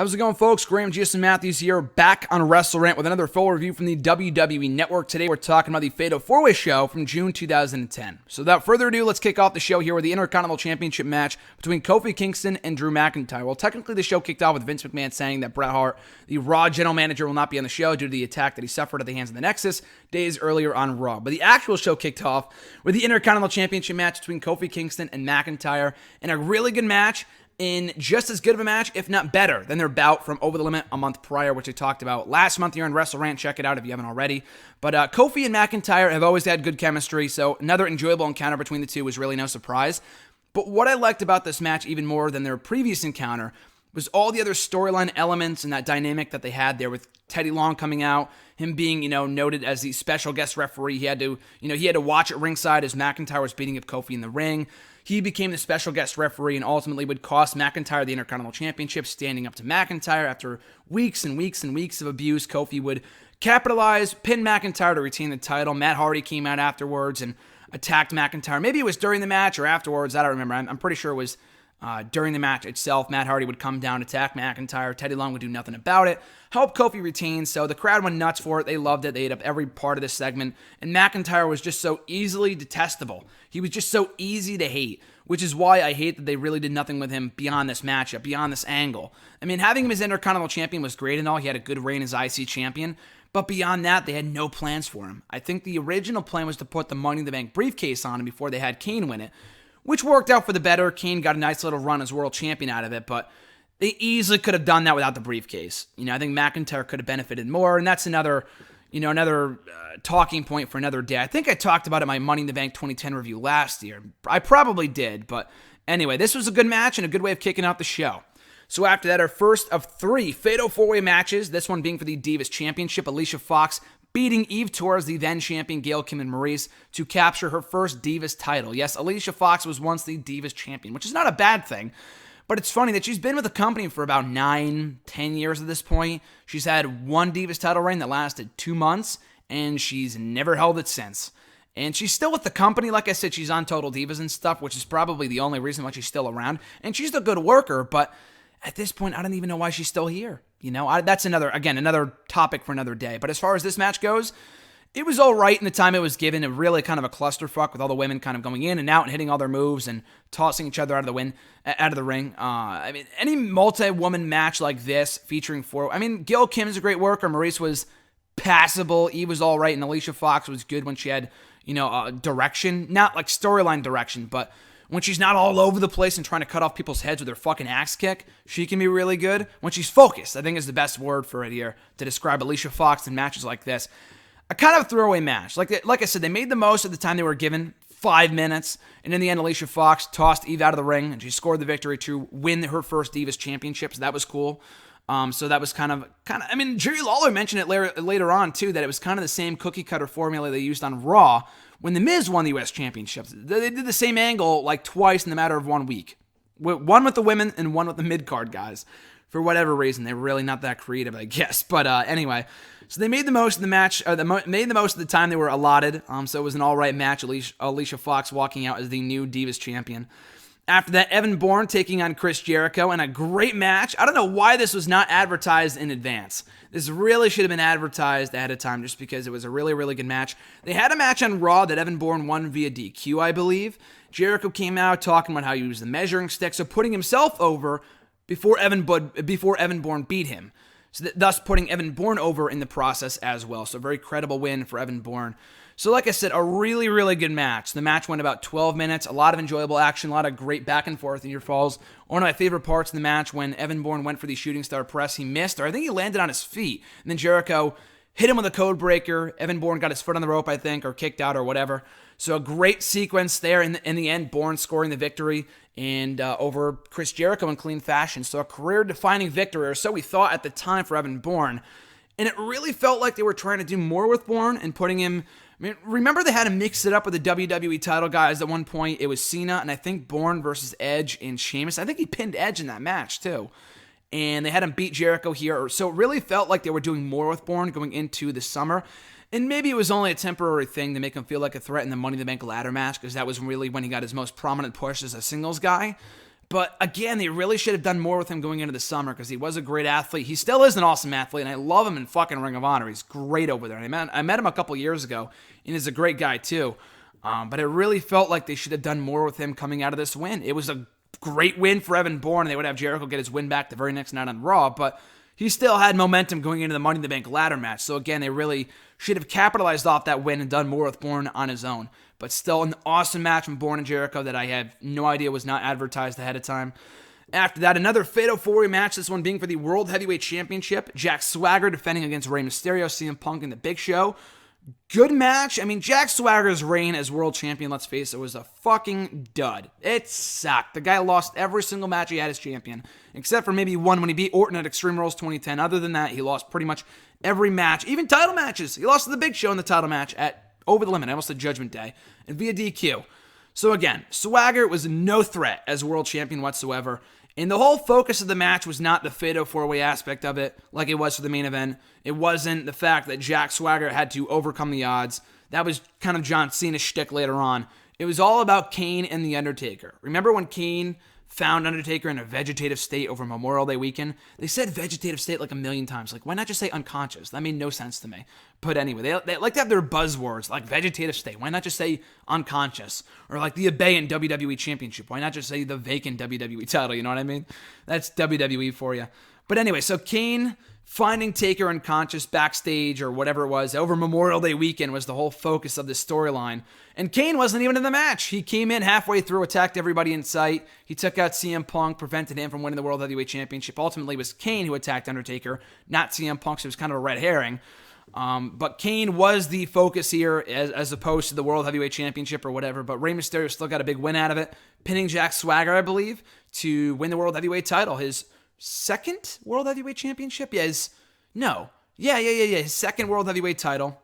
How's it going, folks? Graham, Jason Matthews here, back on WrestleRant with another full review from the WWE Network. Today we're talking about the Fatal 4-Way show from June 2010. So without further ado, let's kick off the show here with the Intercontinental Championship match between Kofi Kingston and Drew McIntyre. Well, technically the show kicked off with Vince McMahon saying that Bret Hart, the Raw general manager, will not be on the show due to the attack that he suffered at the hands of the Nexus days earlier on Raw. But the actual show kicked off with the Intercontinental Championship match between Kofi Kingston and McIntyre, and a really good match, in just as good of a match, if not better, than their bout from Over the Limit a month prior, which I talked about last month here on WrestleRant. Check it out if you haven't already. But Kofi and McIntyre have always had good chemistry, so another enjoyable encounter between the two was really no surprise. But what I liked about this match even more than their previous encounter was all the other storyline elements and that dynamic that they had there with Teddy Long coming out, him being, noted as the special guest referee. He had to watch at ringside as McIntyre was beating up Kofi in the ring. He became the special guest referee and ultimately would cost McIntyre the Intercontinental Championship, standing up to McIntyre after weeks and weeks and weeks of abuse. Kofi would capitalize, pin McIntyre to retain the title. Matt Hardy came out afterwards and attacked McIntyre. Maybe it was during the match or afterwards. I don't remember. I'm pretty sure it was during the match itself. Matt Hardy would come down, attack McIntyre. Teddy Long would do nothing about it. Help Kofi retain, so the crowd went nuts for it. They loved it. They ate up every part of this segment. And McIntyre was just so easily detestable. He was just so easy to hate, which is why I hate that they really did nothing with him beyond this matchup, beyond this angle. I mean, having him as Intercontinental Champion was great and all. He had a good reign as IC Champion. But beyond that, they had no plans for him. I think the original plan was to put the Money in the Bank briefcase on him before they had Kane win it, which worked out for the better. Kane got a nice little run as world champion out of it, but they easily could have done that without the briefcase. I think McIntyre could have benefited more, and that's another talking point for another day. I think I talked about it in my Money in the Bank 2010 review last year. I probably did, but anyway, this was a good match and a good way of kicking out the show. So after that, our first of three Fatal 4-Way matches, this one being for the Divas Championship. Alicia Fox beating Eve Torres, the then champion Gail Kim and Maurice, to capture her first Divas title. Yes, Alicia Fox was once the Divas champion, which is not a bad thing, but it's funny that she's been with the company for about 9-10 years at this point. She's had one Divas title reign that lasted 2 months, and she's never held it since. And she's still with the company. Like I said, she's on Total Divas and stuff, which is probably the only reason why she's still around. And she's a good worker, but at this point, I don't even know why she's still here. That's another topic for another day. But as far as this match goes, it was all right in the time it was given. It really kind of a clusterfuck with all the women kind of going in and out and hitting all their moves and tossing each other out of the ring. Any multi-woman match like this featuring four. Gail Kim's a great worker. Maurice was passable. Eve was all right, and Alicia Fox was good when she had, direction, not like storyline direction, but when she's not all over the place and trying to cut off people's heads with her fucking axe kick, she can be really good. When she's focused, I think is the best word for it here to describe Alicia Fox in matches like this. A kind of throwaway match. Like I said, they made the most of the time they were given, 5 minutes, and in the end, Alicia Fox tossed Eve out of the ring, and she scored the victory to win her first Divas Championship, so that was cool. So that was kind of. Jerry Lawler mentioned it later on, too, that it was kind of the same cookie-cutter formula they used on Raw when The Miz won the U.S. Championships. They did the same angle like twice in the matter of 1 week. One with the women and one with the mid-card guys. For whatever reason, they were really not that creative, I guess. But anyway, so they made the most of the match, made the most of the time they were allotted. So it was an all-right match. Alicia Fox walking out as the new Divas champion. After that, Evan Bourne taking on Chris Jericho in a great match. I don't know why this was not advertised in advance. This really should have been advertised ahead of time just because it was a really, really good match. They had a match on Raw that Evan Bourne won via DQ, I believe. Jericho came out talking about how he used the measuring stick, so putting himself over before Evan Bourne beat him. So thus putting Evan Bourne over in the process as well. So a very credible win for Evan Bourne. So like I said, a really, really good match. The match went about 12 minutes, a lot of enjoyable action, a lot of great back and forth in your falls. One of my favorite parts of the match when Evan Bourne went for the shooting star press, he missed, or I think he landed on his feet. And then Jericho hit him with a code breaker. Evan Bourne got his foot on the rope, I think, or kicked out or whatever. So a great sequence there. In the end, Bourne scoring the victory and over Chris Jericho in clean fashion. So a career-defining victory, or so we thought at the time for Evan Bourne. And it really felt like they were trying to do more with Bourne and putting him. Remember they had to mix it up with the WWE title guys at one point. It was Cena and I think Bourne versus Edge and Sheamus. I think he pinned Edge in that match too. And they had him beat Jericho here. So it really felt like they were doing more with Bourne going into the summer. And maybe it was only a temporary thing to make him feel like a threat in the Money in the Bank ladder match, because that was really when he got his most prominent push as a singles guy. But again, they really should have done more with him going into the summer because he was a great athlete. He still is an awesome athlete, and I love him in fucking Ring of Honor. He's great over there. And I met him a couple years ago, and he's a great guy too. But it really felt like they should have done more with him coming out of this win. It was a great win for Evan Bourne, and they would have Jericho get his win back the very next night on Raw, but he still had momentum going into the Money in the Bank ladder match. So again, they really should have capitalized off that win and done more with Bourne on his own. But still an awesome match from Bourne and Jericho that I have no idea was not advertised ahead of time. After that, another Fatal 4-Way match, this one being for the World Heavyweight Championship. Jack Swagger defending against Rey Mysterio, CM Punk, and The Big Show. Good match. I mean, Jack Swagger's reign as world champion, let's face it, was a fucking dud. It sucked. The guy lost every single match he had as champion, except for maybe one when he beat Orton at Extreme Rules 2010. Other than that, he lost pretty much every match, even title matches. He lost to The Big Show in the title match at Over the Limit, almost said Judgment Day, and via DQ. So again, Swagger was no threat as world champion whatsoever. And the whole focus of the match was not the Fatal 4-Way aspect of it, like it was for the main event. It wasn't the fact that Jack Swagger had to overcome the odds. That was kind of John Cena's shtick later on. It was all about Kane and The Undertaker. Remember when Kane found Undertaker in a vegetative state over Memorial Day weekend? They said vegetative state like a million times. Like, why not just say unconscious? That made no sense to me. But anyway, they like to have their buzzwords, like vegetative state. Why not just say unconscious? Or like the abeyant WWE Championship. Why not just say the vacant WWE title? You know what I mean? That's WWE for you. But anyway, so Kane finding Taker unconscious backstage or whatever it was over Memorial Day weekend was the whole focus of this storyline. And Kane wasn't even in the match. He came in halfway through, attacked everybody in sight. He took out CM Punk, prevented him from winning the World Heavyweight Championship. Ultimately, it was Kane who attacked Undertaker, not CM Punk, so it was kind of a red herring. But Kane was the focus here as opposed to the World Heavyweight Championship or whatever. But Rey Mysterio still got a big win out of it, pinning Jack Swagger, I believe, to win the World Heavyweight title. His second World Heavyweight Championship? His second World Heavyweight title.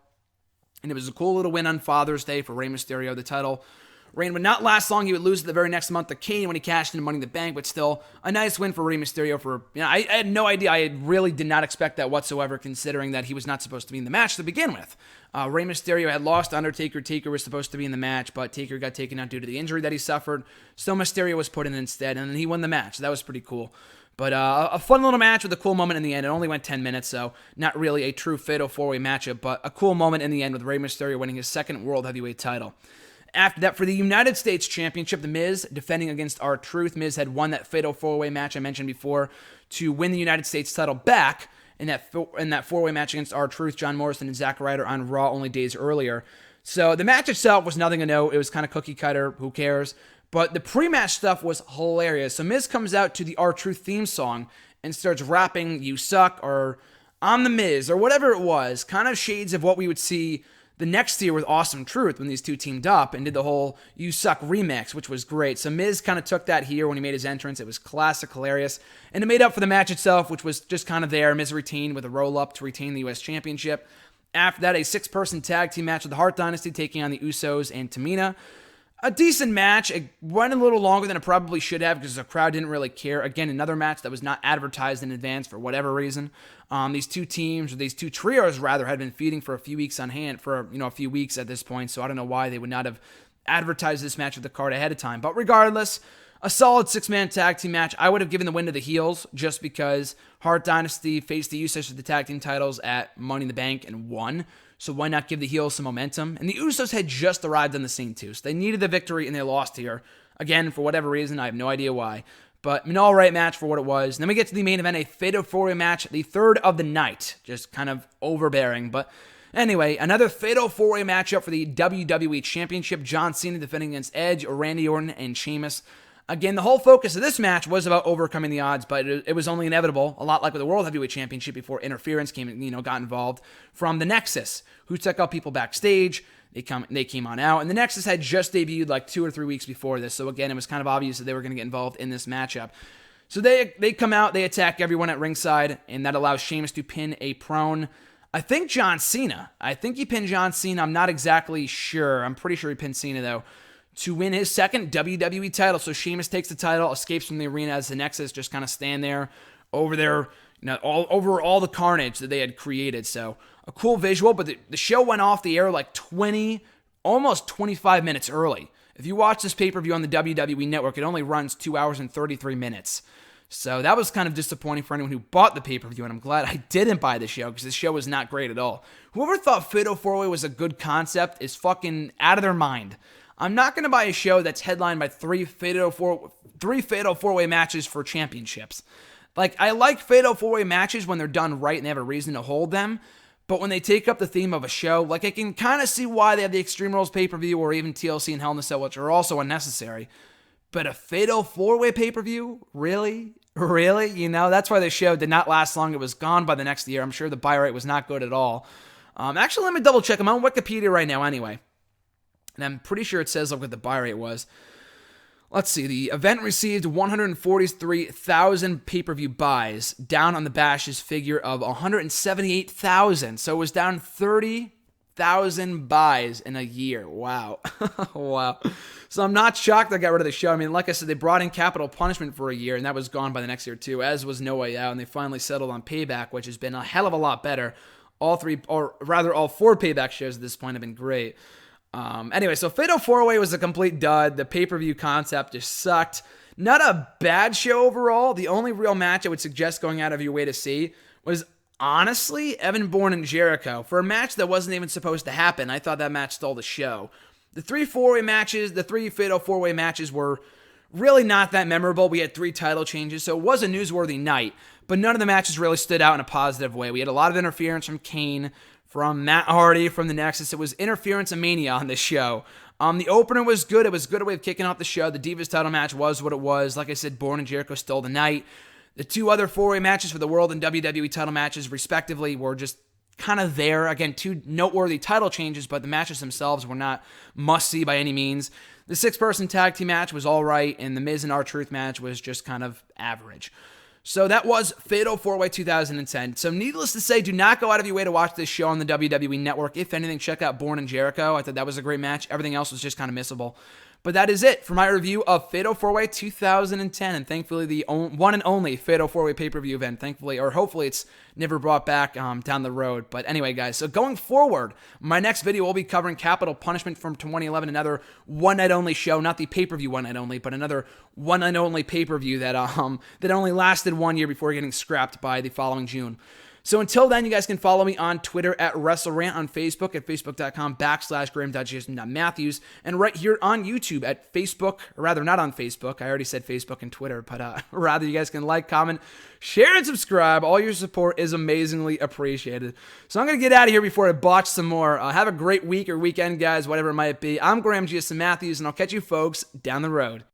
And it was a cool little win on Father's Day for Rey Mysterio. The title reign would not last long. He would lose it the very next month to Kane when he cashed in Money in the Bank, but still a nice win for Rey Mysterio. I had no idea. I really did not expect that whatsoever, considering that he was not supposed to be in the match to begin with. Rey Mysterio had lost to Undertaker. Taker was supposed to be in the match, but Taker got taken out due to the injury that he suffered. So Mysterio was put in instead, and then he won the match. So that was pretty cool. But a fun little match with a cool moment in the end. It only went 10 minutes, so not really a true Fatal 4-Way matchup, but a cool moment in the end with Rey Mysterio winning his second World Heavyweight title. After that, for the United States Championship, The Miz defending against R-Truth. Miz had won that Fatal 4-Way match I mentioned before to win the United States title back in that 4-Way match against R-Truth, John Morrison, and Zack Ryder on Raw only days earlier. So the match itself was nothing to note. It was kind of cookie cutter. Who cares? But the pre-match stuff was hilarious. So Miz comes out to the R-Truth theme song and starts rapping "You Suck" or "I'm the Miz" or whatever it was. Kind of shades of what we would see the next year with Awesome Truth when these two teamed up and did the whole "You Suck" remix, which was great. So Miz kind of took that here when he made his entrance. It was classic, hilarious. And it made up for the match itself, which was just kind of there. Miz retained with a roll-up to retain the U.S. Championship. After that, a 6-person tag team match with the Hart Dynasty taking on the Usos and Tamina. A decent match. It went a little longer than it probably should have because the crowd didn't really care. Again, another match that was not advertised in advance for whatever reason. These two teams, or these two trios rather, had been feeding for a few weeks on hand, for a few weeks at this point, so I don't know why they would not have advertised this match with the card ahead of time. But regardless, a solid 6-man tag team match. I would have given the win to the heels just because Hart Dynasty faced the Usos for the tag team titles at Money in the Bank and won. So why not give the heels some momentum? And the Usos had just arrived on the scene too, so they needed the victory and they lost here. Again, for whatever reason, I have no idea why. But an alright match for what it was. And then we get to the main event, a Fatal 4-Way match, the third of the night. Just kind of overbearing. But anyway, another Fatal 4-Way matchup for the WWE Championship. John Cena defending against Edge, Randy Orton, and Sheamus. Again, the whole focus of this match was about overcoming the odds, but it was only inevitable, a lot like with the World Heavyweight Championship before interference got involved from the Nexus, who took out people backstage. They came on out, and the Nexus had just debuted like 2 or 3 weeks before this, so again, it was kind of obvious that they were going to get involved in this matchup. So they come out, they attack everyone at ringside, and that allows Sheamus to pin a prone. I think John Cena. I think he pinned John Cena. I'm not exactly sure. I'm pretty sure he pinned Cena, though, to win his second WWE title. So Sheamus takes the title, escapes from the arena as the Nexus just kind of stand there over there, over all the carnage that they had created. So a cool visual, but the show went off the air like 20, almost 25 minutes early. If you watch this pay-per-view on the WWE Network, it only runs 2 hours and 33 minutes. So that was kind of disappointing for anyone who bought the pay-per-view, and I'm glad I didn't buy the show because this show was not great at all. Whoever thought Fatal 4-Way was a good concept is fucking out of their mind. I'm not going to buy a show that's headlined by three Fatal 4-Way matches for championships. Like, I like Fatal 4-Way matches when they're done right and they have a reason to hold them, but when they take up the theme of a show, like, I can kind of see why they have the Extreme Rules pay-per-view or even TLC and Hell in a Cell, which are also unnecessary. But a Fatal 4-Way pay-per-view? Really? Really? You know, that's why the show did not last long. It was gone by the next year. I'm sure the buy rate was not good at all. Actually, let me double check. I'm on Wikipedia right now anyway. And I'm pretty sure it says what the buy rate was. Let's see. The event received 143,000 pay-per-view buys, down on the Bash's figure of 178,000. So it was down 30,000 buys in a year. Wow. Wow. So I'm not shocked they got rid of the show. I mean, like I said, they brought in Capital Punishment for a year, and that was gone by the next year too, as was No Way Out, and they finally settled on Payback, which has been a hell of a lot better. All four Payback shows at this point have been great. Anyway, so Fatal 4-Way was a complete dud. The pay-per-view concept just sucked. Not a bad show overall. The only real match I would suggest going out of your way to see was, honestly, Evan Bourne and Jericho. For a match that wasn't even supposed to happen, I thought that match stole the show. The three Fatal 4-Way matches were really not that memorable. We had 3 title changes, so it was a newsworthy night, but none of the matches really stood out in a positive way. We had a lot of interference from Kane, from Matt Hardy, from the Nexus. It was interference and mania on this show. The opener was good. It was a good way of kicking off the show. The Divas title match was what it was. Like I said, Bourne and Jericho stole the night. The 2 other 4-way matches for the World and WWE title matches, respectively, were just kind of there. Again, 2 noteworthy title changes, but the matches themselves were not must-see by any means. The 6-person tag team match was all right, and the Miz and R-Truth match was just kind of average. So that was Fatal 4-Way 2010. So needless to say, do not go out of your way to watch this show on the WWE Network. If anything, check out Bourne and Jericho. I thought that was a great match. Everything else was just kind of missable. But that is it for my review of Fatal 4-Way 2010, and thankfully the one and only Fatal 4-Way pay-per-view event. Thankfully, or hopefully it's never brought back down the road. But anyway, guys, so going forward, my next video will be covering Capital Punishment from 2011, another one-night-only show, not the pay-per-view one-night-only, but another one-night-only pay-per-view that only lasted 1 year before getting scrapped by the following June. So until then, you guys can follow me on Twitter at WrestleRant, on Facebook at facebook.com/Graham.Jason.Matthews, and right here on YouTube at Facebook, or rather not on Facebook, I already said Facebook and Twitter, but rather you guys can like, comment, share, and subscribe. All your support is amazingly appreciated. So I'm going to get out of here before I botch some more. Have a great week or weekend, guys, whatever it might be. I'm Graham Jason Matthews, and I'll catch you folks down the road.